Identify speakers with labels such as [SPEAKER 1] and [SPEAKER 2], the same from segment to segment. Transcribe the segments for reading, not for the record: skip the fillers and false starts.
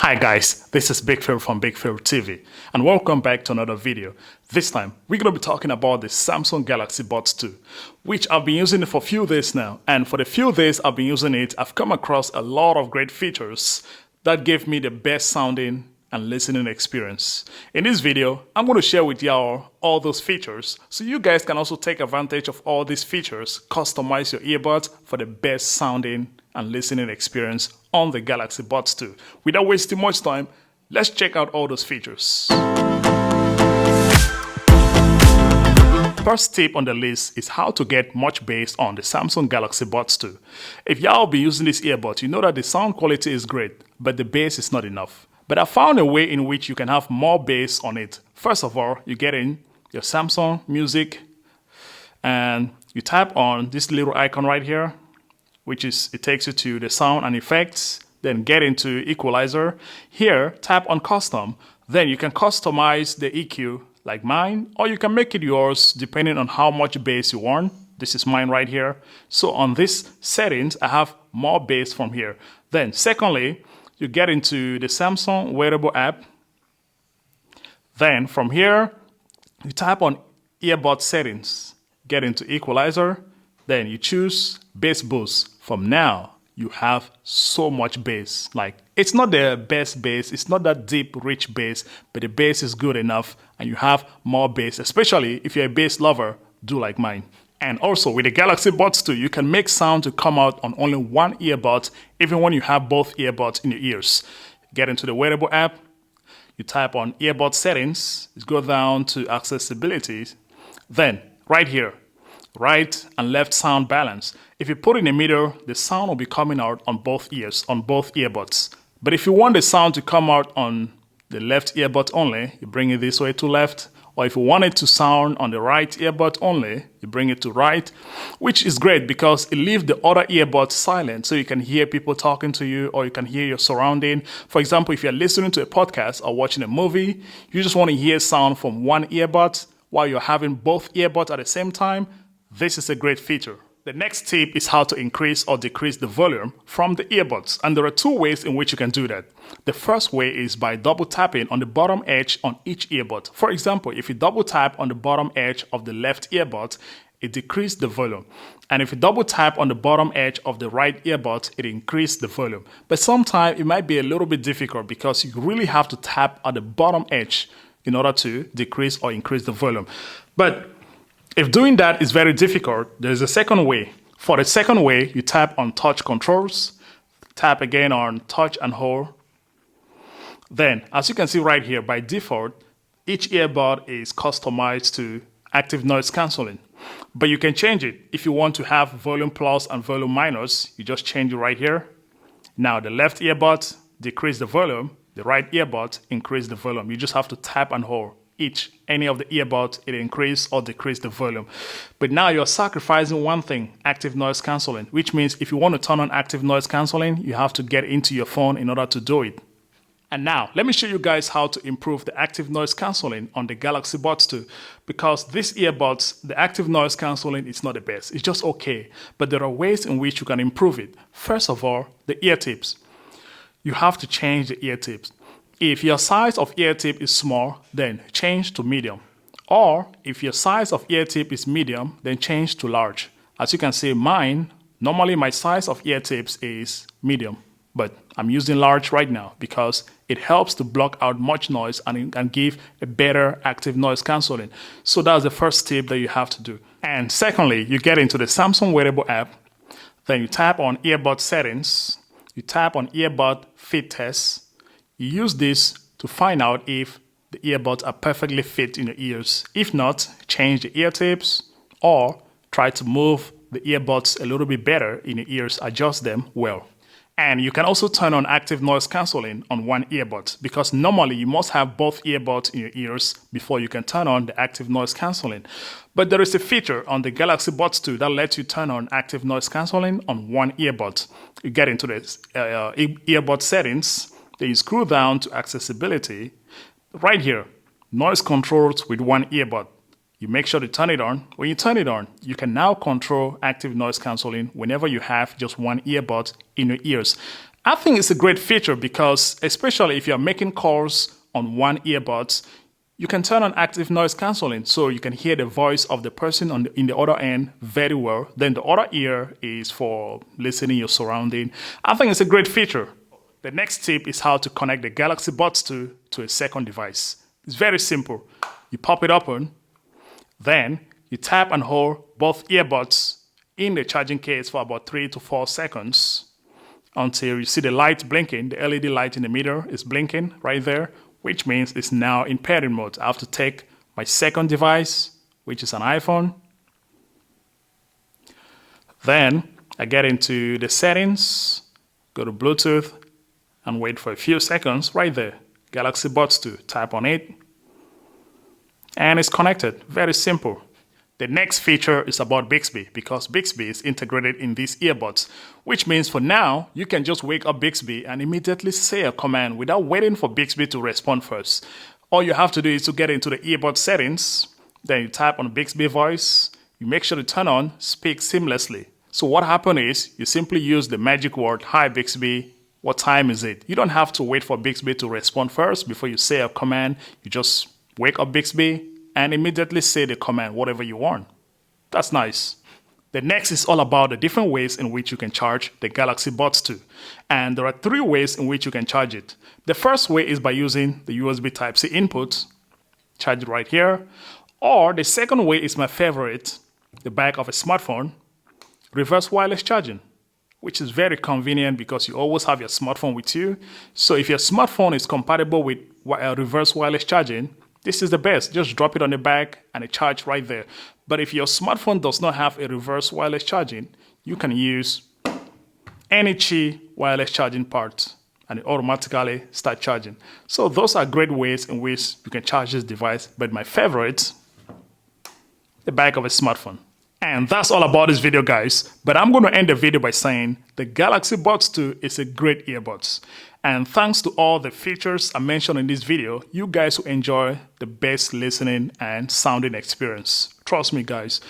[SPEAKER 1] Hi guys, this is Bixby from Bixby TV and welcome back to another video. This time we're going to be talking about the Samsung Galaxy Buds 2, which I've been using it for a few days now, and for the few days I've been using it, I've come across a lot of great features that give me the best sounding and listening experience. In this video, I'm going to share with y'all all those features so you guys can also take advantage of all these features, customize your earbuds for the best sounding and listening experience on the Galaxy Buds 2. Without wasting much time, let's check out all those features. First tip on the list is how to get much bass on the Samsung Galaxy Buds 2. If y'all be using this earbud, you know that the sound quality is great, but the bass is not enough. But I found a way in which you can have more bass on it. First of all, you get in your Samsung Music and you tap on this little icon right here, which is, it takes you to the sound and effects, then get into equalizer. Here, tap on custom, then you can customize the EQ like mine, or you can make it yours depending on how much bass you want. This is mine right here. So on this settings, I have more bass from here. Then secondly, you get into the Samsung wearable app. Then from here, you tap on earbud settings, get into equalizer, then you choose bass boost. From now, you have so much bass. Like, it's not the best bass, it's not that deep, rich bass, but the bass is good enough and you have more bass, especially if you're a bass lover, do like mine. And also with the Galaxy Buds 2, you can make sound to come out on only one earbud, even when you have both earbuds in your ears. Get into the wearable app, you type on earbud settings, you go down to accessibility, then right here, right and left sound balance. If you put in the middle, the sound will be coming out on both ears, on both earbuds. But if you want the sound to come out on the left earbud only, you bring it this way to left. Or if you want it to sound on the right earbud only, you bring it to right, which is great because it leaves the other earbud silent so you can hear people talking to you or you can hear your surrounding. For example, if you're listening to a podcast or watching a movie, you just want to hear sound from one earbud while you're having both earbuds at the same time, this is a great feature. The next tip is how to increase or decrease the volume from the earbuds, and there are two ways in which you can do that. The first way is by double tapping on the bottom edge on each earbud. For example, if you double tap on the bottom edge of the left earbud, it decreases the volume. And if you double tap on the bottom edge of the right earbud, it increases the volume. But sometimes it might be a little bit difficult because you really have to tap at the bottom edge in order to decrease or increase the volume. But if doing that is very difficult, there's a second way. For the second way, you tap on touch controls, tap again on touch and hold. Then, as you can see right here, by default, each earbud is customized to active noise cancelling. But you can change it. If you want to have volume plus and volume minus, you just change it right here. Now, the left earbud, decrease the volume. The right earbud, increase the volume. You just have to tap and hold each, any of the earbuds, it increase or decrease the volume. But now you're sacrificing one thing, active noise cancelling, which means if you want to turn on active noise cancelling, you have to get into your phone in order to do it. And now, let me show you guys how to improve the active noise cancelling on the Galaxy Buds 2. Because these earbuds, the active noise cancelling is not the best. It's just okay. But there are ways in which you can improve it. First of all, the ear tips. You have to change the ear tips. If your size of ear tip is small, then change to medium. Or if your size of ear tip is medium, then change to large. As you can see, mine, normally my size of ear tips is medium, but I'm using large right now because it helps to block out much noise and give a better active noise cancelling. So that's the first tip that you have to do. And secondly, you get into the Samsung wearable app, then you tap on earbud settings, you tap on earbud fit test. You use this to find out if the earbuds are perfectly fit in your ears. If not, change the ear tips or try to move the earbuds a little bit better in your ears, adjust them well. And you can also turn on active noise cancelling on one earbud because normally you must have both earbuds in your ears before you can turn on the active noise cancelling. But there is a feature on the Galaxy Buds 2 that lets you turn on active noise cancelling on one earbud. You get into the earbud settings. Then you scroll down to accessibility. Right here, noise controls with one earbud. You make sure to turn it on. When you turn it on, you can now control active noise cancelling whenever you have just one earbud in your ears. I think it's a great feature because, especially if you're making calls on one earbuds, you can turn on active noise cancelling so you can hear the voice of the person in the other end very well. Then the other ear is for listening your surrounding. I think it's a great feature. The next tip is how to connect the Galaxy Buds 2 to a second device. It's very simple. You pop it open, then you tap and hold both earbuds in the charging case for about 3 to 4 seconds until you see the light blinking. The LED light in the middle is blinking right there, which means it's now in pairing mode. I have to take my second device, which is an iPhone. Then I get into the settings, go to Bluetooth, and wait for a few seconds right there. Galaxy Buds 2, tap on it, and it's connected. Very simple. The next feature is about Bixby because Bixby is integrated in these earbuds, which means for now, you can just wake up Bixby and immediately say a command without waiting for Bixby to respond first. All you have to do is to get into the earbud settings, then you tap on Bixby voice, you make sure to turn on speak seamlessly. So what happens is you simply use the magic word, "Hi Bixby, what time is it?" You don't have to wait for Bixby to respond first before you say a command. You just wake up Bixby and immediately say the command, whatever you want. That's nice. The next is all about the different ways in which you can charge the Galaxy Buds 2. And there are 3 ways in which you can charge it. The first way is by using the USB Type-C input, charge it right here. Or the second way is my favorite, the back of a smartphone, reverse wireless charging, which is very convenient because you always have your smartphone with you. So if your smartphone is compatible with reverse wireless charging, this is the best. Just drop it on the back and it charges right there. But if your smartphone does not have a reverse wireless charging, you can use any Qi wireless charging part and it automatically start charging. So those are great ways in which you can charge this device. But my favorite, the back of a smartphone. And that's all about this video, guys. But I'm going to end the video by saying the Galaxy Buds 2 is a great earbuds. And thanks to all the features I mentioned in this video, you guys will enjoy the best listening and sounding experience. Trust me, guys.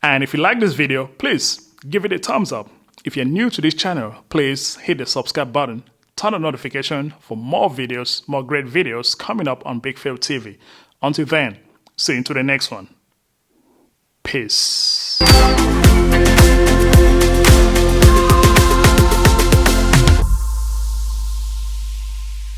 [SPEAKER 1] And if you like this video, please give it a thumbs up. If you're new to this channel, please hit the subscribe button. Turn on notification for more videos, more great videos coming up on Big Phil TV. Until then, see you into the next one. Peace.